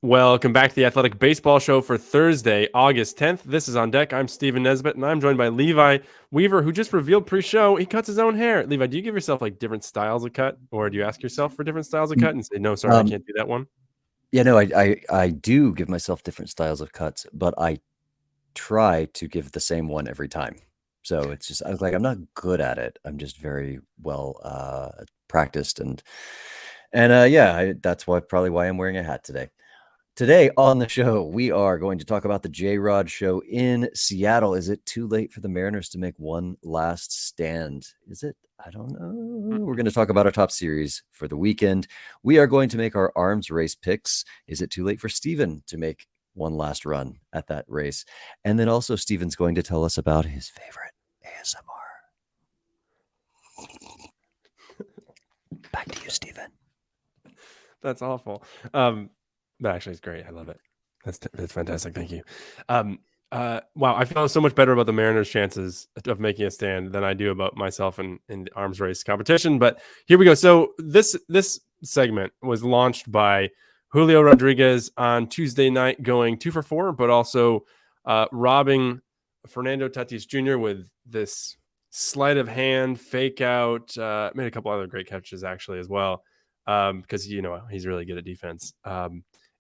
Welcome back to the Athletic Baseball Show for Thursday, August 10th. This is On Deck. I'm Stephen Nesbitt, and I'm joined by Levi Weaver, who just revealed pre-show he cuts his own hair. Levi, do you give yourself like different styles of cut, or do you ask yourself for different styles of cut and say, no, sorry, I Um, can't do that one? yeah, no, I do give myself different styles of cuts, but I try to give the same one every time. So it's just I was like, I'm not good at it. I'm just very well practiced and yeah, that's probably why I'm wearing a hat today. Today on the show, we are going to talk about the J-Rod show in Seattle. Is it too late for the Mariners to make one last stand? Is it? I don't know. We're going to talk about our top series for the weekend. We are going to make our arms race picks. Is it too late for Steven to make one last run at that race? And then also Steven's going to tell us about his favorite ASMR. Back to you, Steven. That's awful. That actually is great. I love it. That's fantastic. Thank you. Wow, I feel so much better about the Mariners' chances of making a stand than I do about myself in the arms race competition. But here we go. So this segment was launched by Julio Rodriguez on Tuesday night, going 2 for 4, but also robbing Fernando Tatis Jr. with this sleight of hand, fake out. Made a couple other great catches actually as well, because he's really good at defense.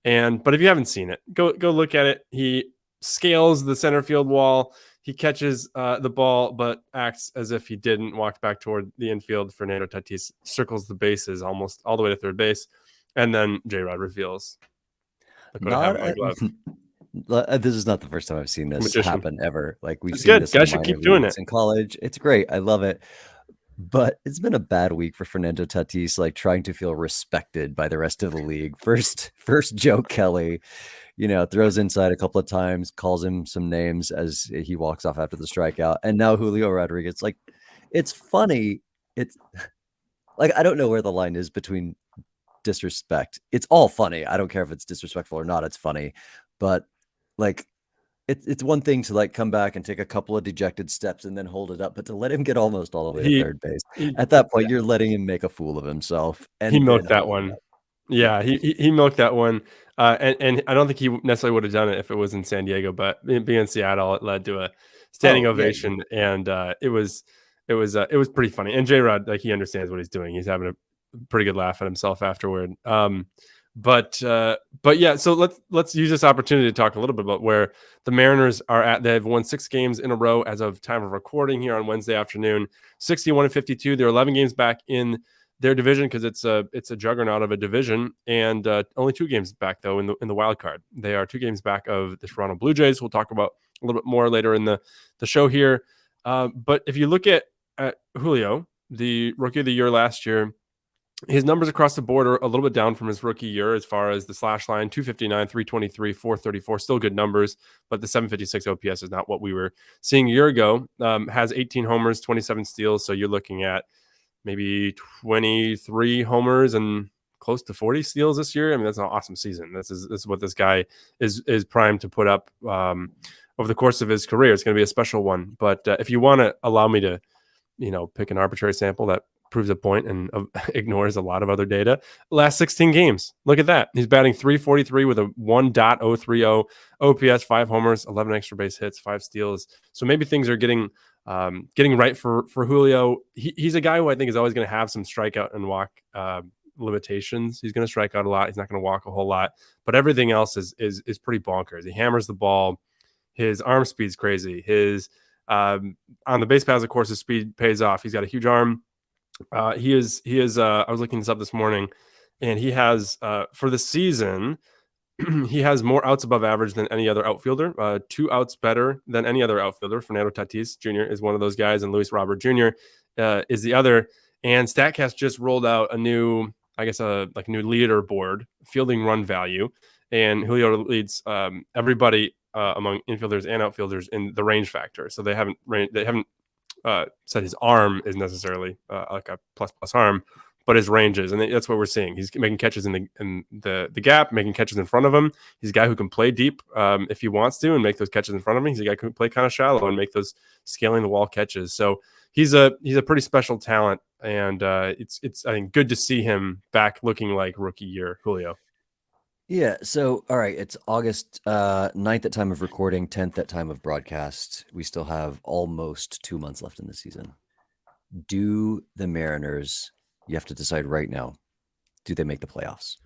But if you haven't seen it, go look at it. He scales the center field wall. He catches the ball, but acts as if he didn't. Walks back toward the infield. Fernando Tatis circles the bases almost all the way to third base, and then J-Rod reveals, "Look what I have in my glove." This is not the first time I've seen this Magician. happen ever. Like we've It's seen good. this in Guys should minor keep doing leagues it. in college. It's great. I love it. But it's been a bad week for Fernando Tatis, like trying to feel respected by the rest of the league. First Joe Kelly, throws inside a couple of times, calls him some names as he walks off after the strikeout. And now Julio Rodriguez. Like, it's funny. It's like I don't know where the line is between disrespect. It's all funny. I don't care if it's disrespectful or not. It's funny. But like it's one thing to like come back and take a couple of dejected steps and then hold it up, but to let him get almost all the way to He third base, he at that point, you're letting him make a fool of himself he and then milked that hold it one. up. Yeah, he milked that one, and I don't think he necessarily would have done it if it was in San Diego, but being in Seattle, it led to a standing Oh yeah, ovation, and it was pretty funny. And J Rod, like, he understands what he's doing. He's having a pretty good laugh at himself afterward. But yeah, so let's use this opportunity to talk a little bit about where the Mariners are at. They've won 6 games in a row as of time of recording here on Wednesday afternoon, 61-52. They're 11 games back in their division because it's a juggernaut of a division, and only 2 games back though in the wild card. They are 2 games back of the Toronto Blue Jays. We'll talk about a little bit more later in the show here. But if you look at Julio, the rookie of the year last year, his numbers across the board are a little bit down from his rookie year as far as the slash line: 259, 323, 434, still good numbers, but the 756 OPS is not what we were seeing a year ago. Has 18 homers, 27 steals, so you're looking at maybe 23 homers and close to 40 steals this year. I mean, that's an awesome season. This is what this guy is primed to put up over the course of his career. It's going to be a special one. But if you want to allow me to, pick an arbitrary sample that proves a point and ignores a lot of other data, last 16 games, look at that. He's batting 343 with a 1.030 OPS, 5 homers, 11 extra base hits, 5 steals. So maybe things are getting right for Julio. He's a guy who I think is always going to have some strikeout and walk limitations. He's going to strike out a lot. He's not going to walk a whole lot, but everything else is pretty bonkers. He hammers the ball. His arm speed's crazy. His on the base paths, of course, his speed pays off. He's got a huge arm. He is. I was looking this up this morning, and he has for the season, he has more outs above average than any other outfielder. 2 outs better than any other outfielder. Fernando Tatis Jr. is one of those guys, and Luis Robert Jr. Is the other. And Statcast just rolled out a new, I guess, a new leaderboard, fielding run value, and Julio leads everybody among infielders and outfielders in the range factor. So they haven't said his arm is necessarily like a plus arm, but his ranges, and that's what we're seeing. He's making catches in the gap, making catches in front of him. He's a guy who can play deep if he wants to and make those catches in front of him. He's a guy who can play kind of shallow and make those scaling the wall catches. So he's a pretty special talent, and it's I think good to see him back looking like rookie year Julio. Yeah. So, all right, it's August 9th at time of recording, 10th at time of broadcast. We still have almost 2 months left in the season. Do the Mariners, you have to decide right now, do they make the playoffs?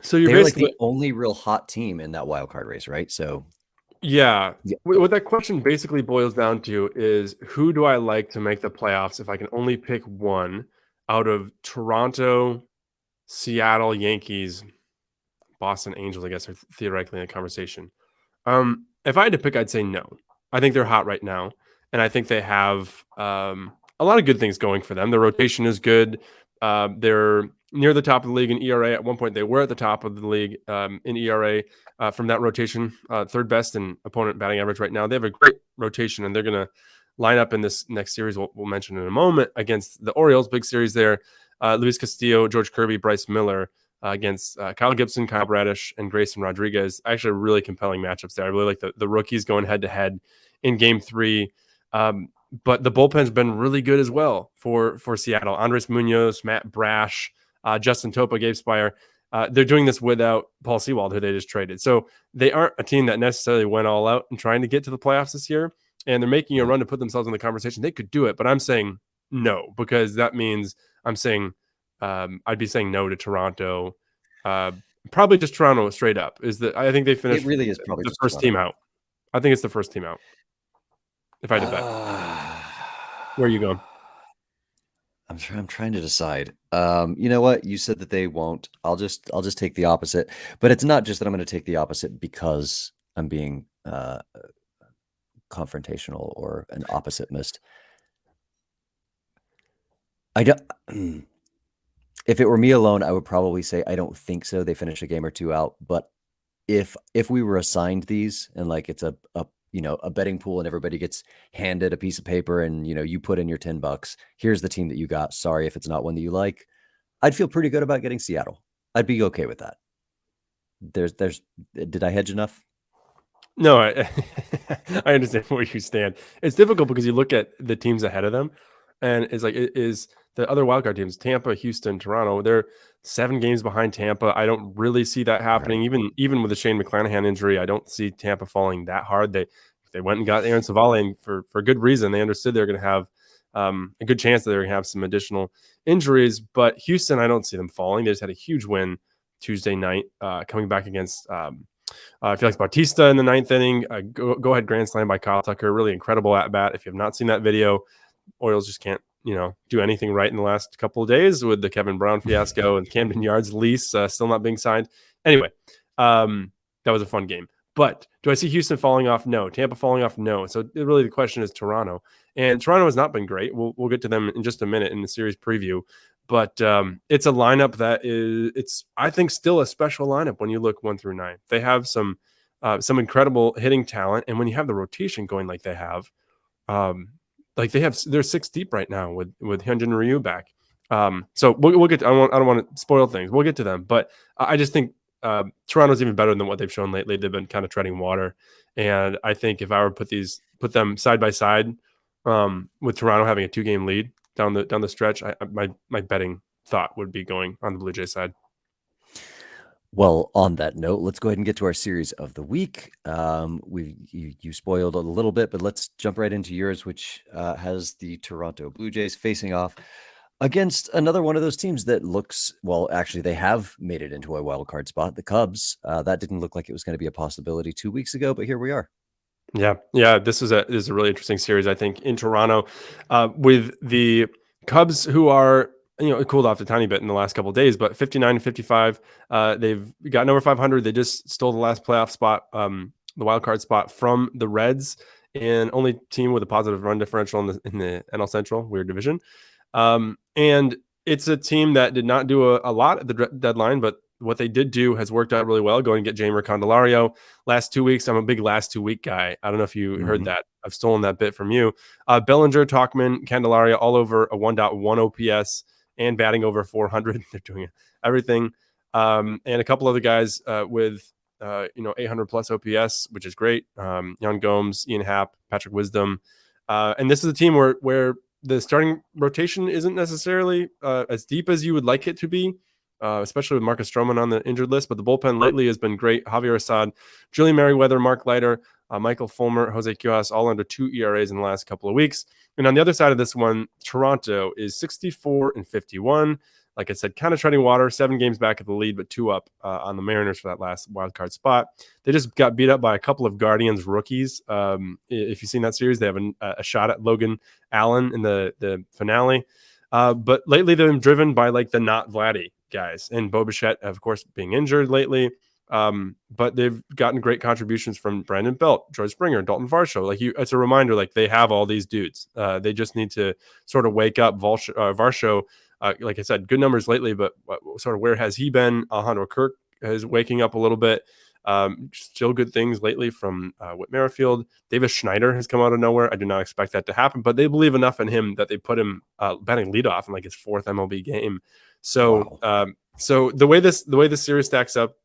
So you're They're like basically, the only real hot team in that wild card race, right? So, yeah. yeah, What that question basically boils down to is who do I like to make the playoffs if I can only pick one out of Toronto, Seattle, Yankees, Boston Angels, I guess, are theoretically in a conversation. If I had to pick, I'd say no. I think they're hot right now, and I think they have a lot of good things going for them. Their rotation is good. They're near the top of the league in ERA. At one point, they were at the top of the league in ERA from that rotation, third best in opponent batting average right now. They have a great rotation, and they're going to line up in this next series. We'll mention in a moment against the Orioles. Big series there. Luis Castillo, George Kirby, Bryce Miller against Kyle Gibson, Kyle Bradish, and Grayson Rodriguez. Actually, really compelling matchups there. I really like the rookies going head to head in Game 3. But the bullpen's been really good as well for Seattle. Andres Munoz, Matt Brash, Justin Topa, Gabe Spire. They're doing this without Paul Sewald, who they just traded. So they aren't a team that necessarily went all out and trying to get to the playoffs this year. And they're making a yeah. run to put themselves in the conversation. They could do it, but I'm saying no, because that means I'm saying I'd be saying no to Toronto. Uh, Probably just Toronto straight up. Is that I think they It finished really is probably the just first Toronto. team out. I think it's the first team out. If I had to bet, Uh, where are you going? I'm trying to decide. You know what? You said that they won't. I'll just take the opposite. But it's not just that I'm going to take the opposite because I'm being confrontational or an opposite mist. I don't. If it were me alone, I would probably say I don't think so. They finish a game or two out. But if we were assigned these and like it's a a betting pool and everybody gets handed a piece of paper and you put in your $10. Here's the team that you got. Sorry if it's not one that you like. I'd feel pretty good about getting Seattle. I'd be okay with that. There's did I hedge enough? No, I understand where you stand. It's difficult because you look at the teams ahead of them, and it's like it is the other wildcard teams: Tampa, Houston, Toronto. They're 7 games behind Tampa. I don't really see that happening. Right. Even with the Shane McClanahan injury, I don't see Tampa falling that hard. They went and got Aaron Savale, and for good reason. They understood they're going to have a good chance that they're going to have some additional injuries. But Houston, I don't see them falling. They just had a huge win Tuesday night, coming back against. Felix Bautista in the ninth inning, go ahead grand slam by Kyle Tucker, really incredible at bat. If you have not seen that video, Orioles just can't do anything right in the last couple of days with the Kevin Brown fiasco and Camden Yards lease still not being signed. Anyway, that was a fun game. But do I see Houston falling off? No. Tampa falling off? No. So really the question is Toronto. And Toronto has not been great. We'll get to them in just a minute in the series preview. But it's a lineup that it's I think still a special lineup when you look 1 through 9. They have some incredible hitting talent, and when you have the rotation going like they have, um, they're 6 deep right now with Hyunjin Ryu back. So we'll get. I don't want to spoil things. We'll get to them, but I just think Toronto's even better than what they've shown lately. They've been kind of treading water, and I think if I were to put them side by side, with Toronto having a 2-game lead down the stretch, my betting thought would be going on the Blue Jays side. Well, on that note, let's go ahead and get to our series of the week. You spoiled a little bit, but let's jump right into yours, which has the Toronto Blue Jays facing off against another one of those teams that looks well. Actually, they have made it into a wild card spot. The Cubs. That didn't look like it was going to be a possibility 2 weeks ago, but here we are. Yeah. This is a really interesting series. I think in Toronto, with the Cubs, who are it cooled off a tiny bit in the last couple of days, but 59 and 55, they've gotten over 500. They just stole the last playoff spot, the wild card spot from the Reds, and only team with a positive run differential in the NL Central, weird division. And it's a team that did not do a lot at the deadline, but what they did do has worked out really well. Going and get Jamer Candelario last 2 weeks. I'm a big last 2 week guy. I don't know if you heard Mhm. that. I've stolen that bit from you. Bellinger, Talkman, Candelario, all over a 1.1 OPS and batting over 400. They're doing everything. And a couple other guys with 800 plus OPS, which is great. Jan Gomes, Ian Happ, Patrick Wisdom. And this is a team where the starting rotation isn't necessarily as deep as you would like it to be. especially with Marcus Stroman on the injured list. But the bullpen lately has been great. Javier Assad, Julian Merriweather, Mark Leiter, Michael Fulmer, Jose Cuas, all under 2 ERAs in the last couple of weeks. And on the other side of this one, Toronto is 64-51. Like I said, kind of treading water, 7 games back at the lead, but 2 up on the Mariners for that last wild card spot. They just got beat up by a couple of Guardians rookies. If you've seen that series, they have a shot at Logan Allen in the finale. But lately they've been driven by like the not Vladdy guys, and Bo Bichette, of course, being injured lately. But they've gotten great contributions from Brandon Belt, George Springer, Dalton Varsho. Like it's a reminder, like they have all these dudes. They just need to sort of wake up. Varsho, like I said, good numbers lately, but sort of where has he been? Alejandro Kirk is waking up a little bit. Still good things lately from Whit Merrifield. Davis Schneider has come out of nowhere. I do not expect that to happen, but they believe enough in him that they put him batting leadoff in like his 4th MLB game. So, Wow. So the way this series stacks up,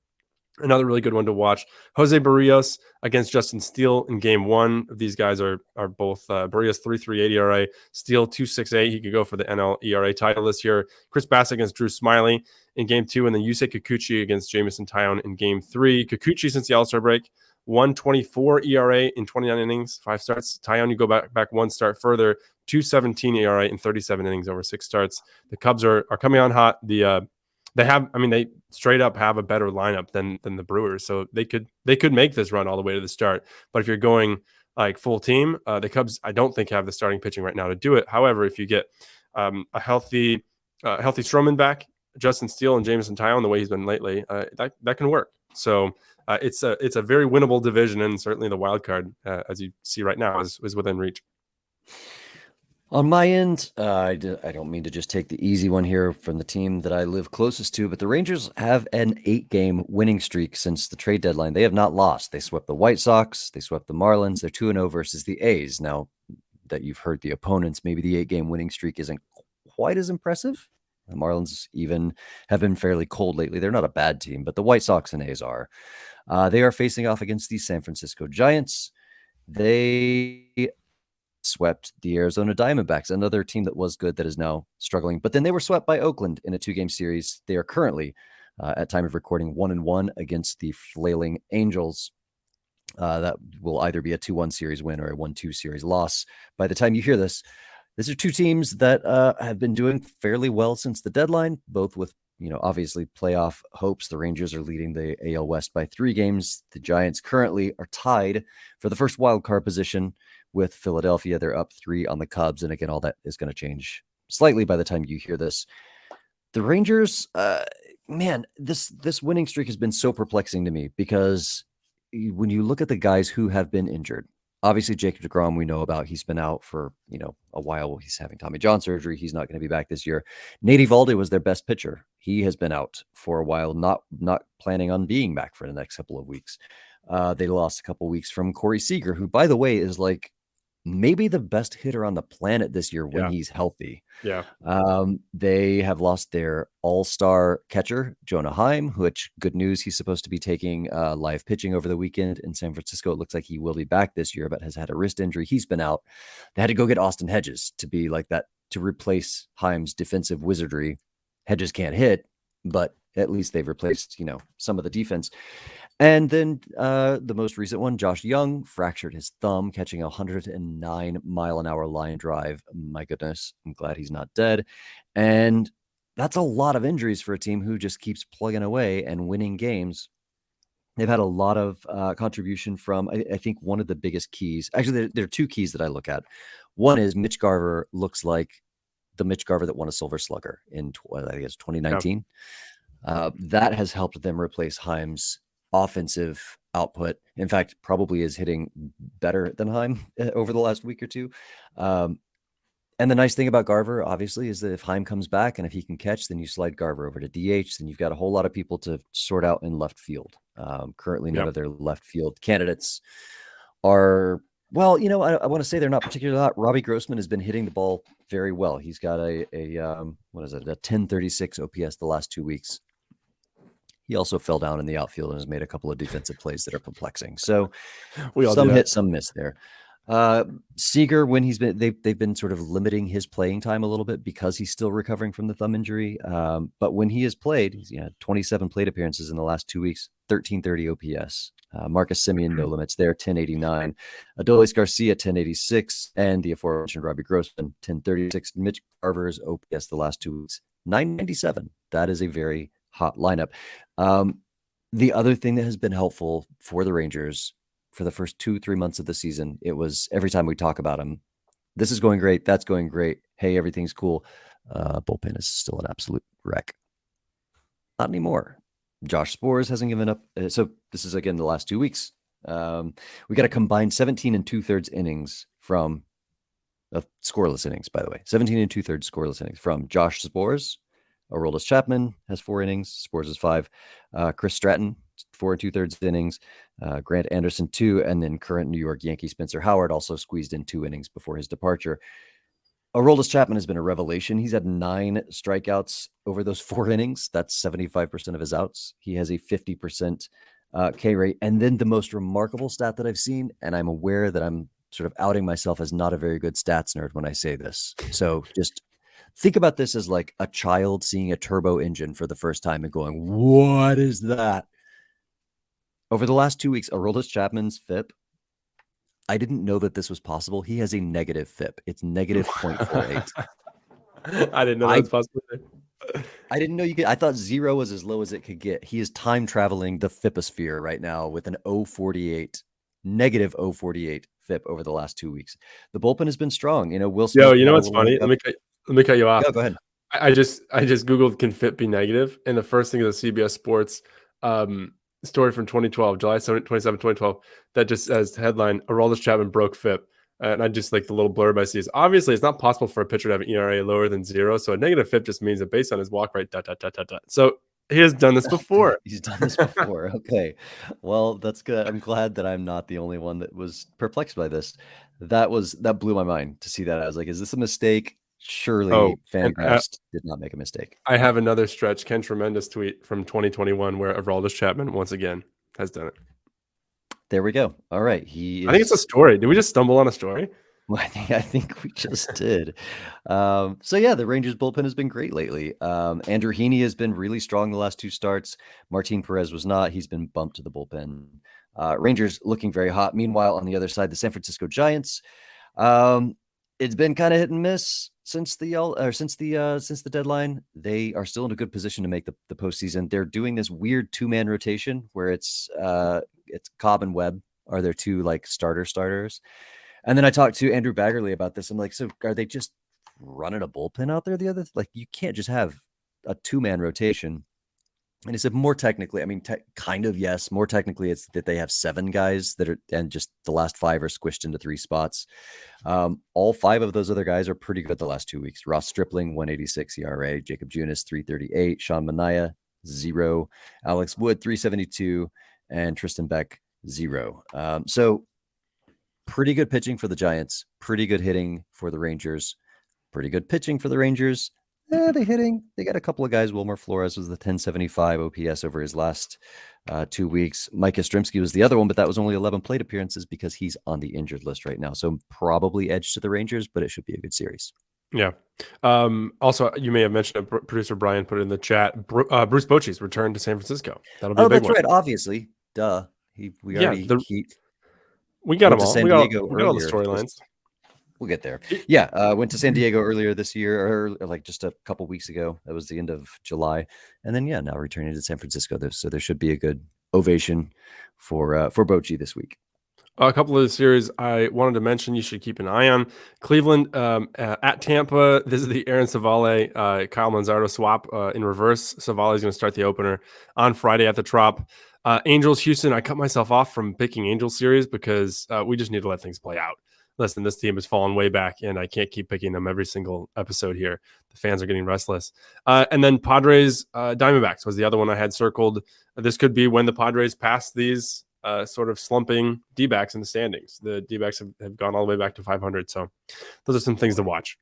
another really good one to watch. Jose Barrios against Justin Steele in game 1. These guys are both Barrios 3.38 ERA, Steele 2.68. He could go for the NL ERA title this year. Chris Bass against Drew Smiley in game 2, and then Yusei Kikuchi against Jamison Tyone in game 3. Kikuchi since the All-Star break, 1.24 ERA in 29 innings, 5 starts. Tyone, you go back 1 start further, 2.17 ERA in 37 innings over 6 starts. The Cubs are coming on hot. They straight up have a better lineup than the Brewers, so they could make this run all the way to the start. But if you're going like full team, the Cubs I don't think have the starting pitching right now to do it. However, if you get a healthy Stroman back, Justin Steele and Jamison Tyone the way he's been lately, that can work. So it's a very winnable division, and certainly the wild card, as you see right now, is within reach. On my end, I don't mean to just take the easy one here from the team that I live closest to, but the Rangers have an 8-game winning streak since the trade deadline. They have not lost. They swept the White Sox. They swept the Marlins. They're 2-0 versus the A's. Now that you've heard the opponents, maybe the 8-game winning streak isn't quite as impressive. The Marlins even have been fairly cold lately. They're not a bad team, but the White Sox and A's are. They are facing off against the San Francisco Giants. They swept the Arizona Diamondbacks, another team that was good that is now struggling. But then they were swept by Oakland in a 2-game series. They are currently, at time of recording, 1-1 against the flailing Angels. That will either be a 2-1 series win or a 1-2 series loss. By the time you hear this, these are 2 teams that have been doing fairly well since the deadline, both with, obviously playoff hopes. The Rangers are leading the AL West by 3 games. The Giants currently are tied for the first wild card position with Philadelphia. They're up 3 on the Cubs. And again, all that is going to change slightly by the time you hear this. The Rangers, this winning streak has been so perplexing to me because when you look at the guys who have been injured, obviously Jacob deGrom, we know about. He's been out for, a while. He's having Tommy John surgery. He's not going to be back this year. Nate Eovaldi was their best pitcher. He has been out for a while, not planning on being back for the next couple of weeks. They lost a couple of weeks from Corey Seager, who, by the way, is like maybe the best hitter on the planet this year when he's healthy. Yeah. They have lost their all-star catcher, Jonah Heim, which, good news, he's supposed to be taking live pitching over the weekend in San Francisco. It looks like he will be back this year, but has had a wrist injury. He's been out. They had to go get Austin Hedges to be like that, to replace Heim's defensive wizardry. Hedges can't hit, but at least they've replaced, some of the defense. And then the most recent one, Josh Young, fractured his thumb catching a 109-mile-an-hour line drive. My goodness, I'm glad he's not dead. And that's a lot of injuries for a team who just keeps plugging away and winning games. They've had a lot of contribution from, I think, one of the biggest keys. Actually, there are 2 keys that I look at. One is Mitch Garver looks like the Mitch Garver that won a Silver Slugger in, I guess, 2019. Yeah. That has helped them replace Heim's offensive output. In fact, probably is hitting better than Heim over the last week or 2. And the nice thing about Garver, obviously, is that if Heim comes back and if he can catch, then you slide Garver over to DH. Then you've got a whole lot of people to sort out in left field. Currently, none of their left field candidates are, well, I want to say they're not particularly hot. Robbie Grossman has been hitting the ball very well. He's got a 1036 OPS the last 2 weeks. He also fell down in the outfield and has made a couple of defensive plays that are perplexing. So some hit, some miss there. Seager, when they've been sort of limiting his playing time a little bit because he's still recovering from the thumb injury. But when he has played, he's 27 plate appearances in the last 2 weeks, 1330 OPS. Marcus Semien, no limits there, 1089. Adolis Garcia, 1086, and the aforementioned Robbie Grossman, 1036. Mitch Garver's OPS the last 2 weeks, 997. That is a very hot lineup. The other thing that has been helpful for the Rangers for the first 2-3 months of the season, it was every time we talk about him, this is going great, that's going great, hey, everything's cool. Bullpen is still an absolute wreck. Not anymore. Josh Spores hasn't given up. So this is, again, the last 2 weeks. We got a combined 17 2/3 innings from scoreless innings, by the way. 17 2/3 scoreless innings from Josh Spores. Aroldis Chapman has 4 innings. Spores is 5. Chris Stratton, 4 2/3 innings. Grant Anderson, 2. And then current New York Yankee Spencer Howard also squeezed in 2 innings before his departure. Aroldis Chapman has been a revelation. He's had 9 strikeouts over those 4 innings. That's 75% of his outs. He has a 50% K rate. And then the most remarkable stat that I've seen, and I'm aware that I'm sort of outing myself as not a very good stats nerd when I say this. So just think about this as like a child seeing a turbo engine for the first time and going, what is that? Over the last 2 weeks, Aroldis Chapman's FIP, I didn't know that this was possible. He has a negative FIP. It's negative 0.48. I didn't know that was possible. I didn't know you could. I thought 0 was as low as it could get. He is time traveling the FIPosphere right now with an 0.48, negative 0.48 FIP over the last 2 weeks. The bullpen has been strong. Will Smith. Yo, you know what's funny? Let me cut you off. Go ahead. I just Googled, can FIP be negative? And the first thing is a CBS Sports story from 2012, July 27, 2012, that just says headline, Aroldis Chapman broke FIP. And I just like the little blurb I see is, obviously it's not possible for a pitcher to have an ERA lower than 0. So a negative FIP just means that based on his walk rate, ... So he has done this before. He's done this before. Okay. Well, that's good. I'm glad that I'm not the only one that was perplexed by this. That blew my mind to see that. I was like, is this a mistake? Surely Fangraphs did not make a mistake. I have another stretch Ken Tremendous tweet from 2021 where Aroldis Chapman once again has done it. There we go. All right. I think it's a story. Did we just stumble on a story? Well, I think we just did. So yeah, the Rangers bullpen has been great lately. Andrew Heaney has been really strong the last 2 starts. Martin Perez was not. He's been bumped to the bullpen. Rangers looking very hot. Meanwhile, on the other side, the San Francisco Giants. It's been kind of hit and miss since the deadline. They are still in a good position to make the postseason. They're doing this weird 2-man rotation where it's Cobb and Webb are their 2 like starters. And then I talked to Andrew Baggerly about this. I'm like, so are they just running a bullpen out there? Like, you can't just have a 2-man rotation. And he said, more technically, I mean, kind of, yes. More technically, it's that they have 7 guys that are, and just the last 5 are squished into 3 spots. All 5 of those other guys are pretty good the last 2 weeks. Ross Stripling, 186 ERA. Jacob Junis, 338. Sean Manaea, 0. Alex Wood, 372. And Tristan Beck, 0. So pretty good pitching for the Giants. Pretty good hitting for the Rangers. Pretty good pitching for the Rangers. The hitting, they got a couple of guys. Wilmer Flores was the 1075 OPS over his last 2 weeks. Mike Yastrzemski was the other one, but that was only 11 plate appearances because he's on the injured list right now. So probably edge to the Rangers, but it should be a good series. Yeah. Also, you may have mentioned, producer Brian put it in the chat, Bruce Bochy's return to San Francisco. That'll be a big one. That's right. Obviously. Duh. We got him all. We got all the storylines. We'll get there. Yeah, went to San Diego earlier this year, or like just a couple weeks ago. That was the end of July, and then now returning to San Francisco. So there should be a good ovation for Bochy this week. A couple of the series I wanted to mention you should keep an eye on. Cleveland at Tampa. This is the Aaron Savale, Kyle Manzardo swap in reverse. Savale is going to start the opener on Friday at the Trop. Angels, Houston. I cut myself off from picking Angels series because we just need to let things play out. Listen, this team has fallen way back, and I can't keep picking them every single episode here. The fans are getting restless. And then Padres, Diamondbacks was the other one I had circled. This could be when the Padres pass these sort of slumping D-backs in the standings. The D-backs have gone all the way back to 500, so those are some things to watch.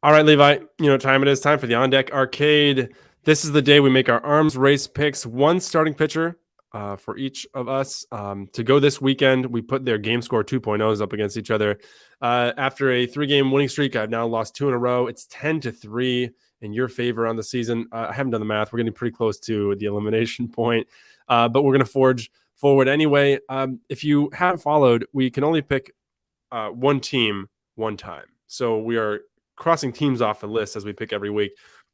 All right, Levi, you know what time it is. Time for the On Deck Arcade. This is the day we make our arms race picks. One starting pitcher for each of us to go this weekend. We put their game score 2.0s up against each other. After a 3-game winning streak, I've now lost 2 in a row. It's 10-3 in your favor on the season. I haven't done the math. We're getting pretty close to the elimination point, but we're going to forge forward anyway. If you haven't followed, we can only pick one team one time. So we are crossing teams off the list as we pick every week.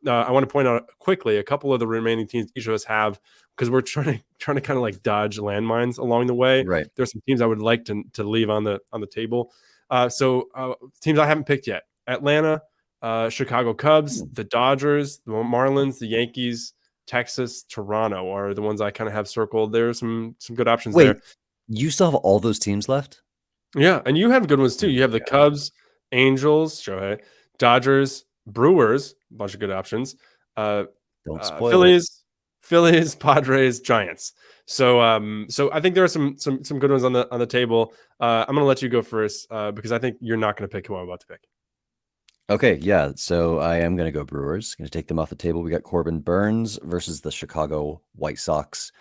I want to point out quickly a couple of the remaining teams each of us have, because we're trying to kind of like dodge landmines along the way. Right. There's some teams I would like to leave on the table. So teams I haven't picked yet: Atlanta, Chicago Cubs, the Dodgers, the Marlins, the Yankees, Texas, Toronto are the ones I kind of have circled. There's some good options there. You still have all those teams left? Yeah, and you have good ones too. You have the Cubs, Angels, Shohei, Dodgers, Brewers, a bunch of good options. Don't spoil it. Phillies, Padres, Giants. So I think there are some good ones on the table. I'm gonna let you go first because I think you're not gonna pick who I'm about to pick. Okay, yeah. So I am gonna go Brewers. Gonna take them off the table. We got Corbin Burns versus the Chicago White Sox.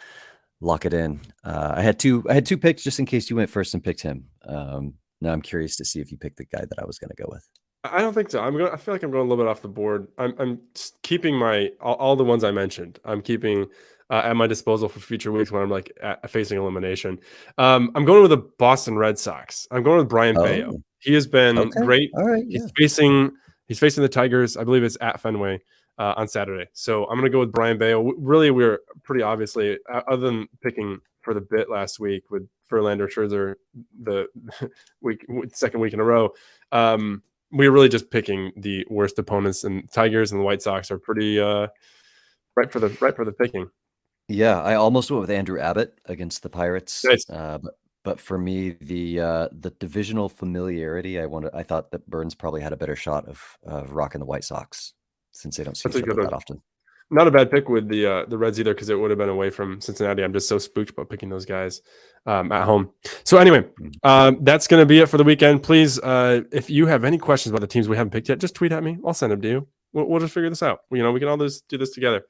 Lock it in. I had two picks just in case you went first and picked him. Now I'm curious to see if you picked the guy that I was gonna go with. I don't think so. I feel like I'm going a little bit off the board. I'm keeping my all the ones I mentioned. I'm keeping at my disposal for future weeks when I'm like facing elimination. I'm going with the Boston Red Sox. I'm going with Brian Bayo. He has been great. All right. He's facing the Tigers. I believe it's at Fenway on Saturday. So I'm going to go with Brian Bayo. Really, we're pretty obviously, other than picking for the bit last week with Verlander, Scherzer, the second week in a row. We're really just picking the worst opponents, and Tigers and the White Sox are pretty right for the picking. Yeah, I almost went with Andrew Abbott against the Pirates. Nice. But for me, the divisional familiarity, I thought that Burns probably had a better shot of rocking the White Sox since they don't see each other that often. Not a bad pick with the Reds either, because it would have been away from Cincinnati. I'm just so spooked about picking those guys at home. So anyway, that's going to be it for the weekend. Please, if you have any questions about the teams we haven't picked yet, just tweet at me. I'll send them to you. We'll just figure this out. We can all do this together.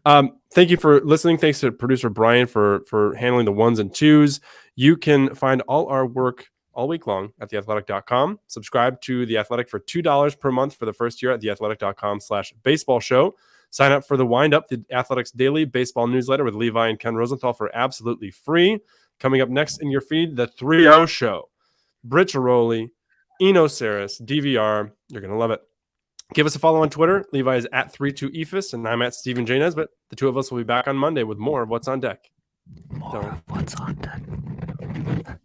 Thank you for listening. Thanks to producer Brian for handling the ones and twos. You can find all our work all week long at theathletic.com. Subscribe to The Athletic for $2 per month for the first year at theathletic.com/baseball show. Sign up for the Wind Up, the Athletics Daily Baseball Newsletter with Levi and Ken Rosenthal for absolutely free. Coming up next in your feed, the 3-0 Show. Britt Giroli, Eno Saris, DVR. You're going to love it. Give us a follow on Twitter. Levi is at 32ephus, and I'm at Stephen J. Nesbitt. The two of us will be back on Monday with more of What's on Deck. More of What's on Deck.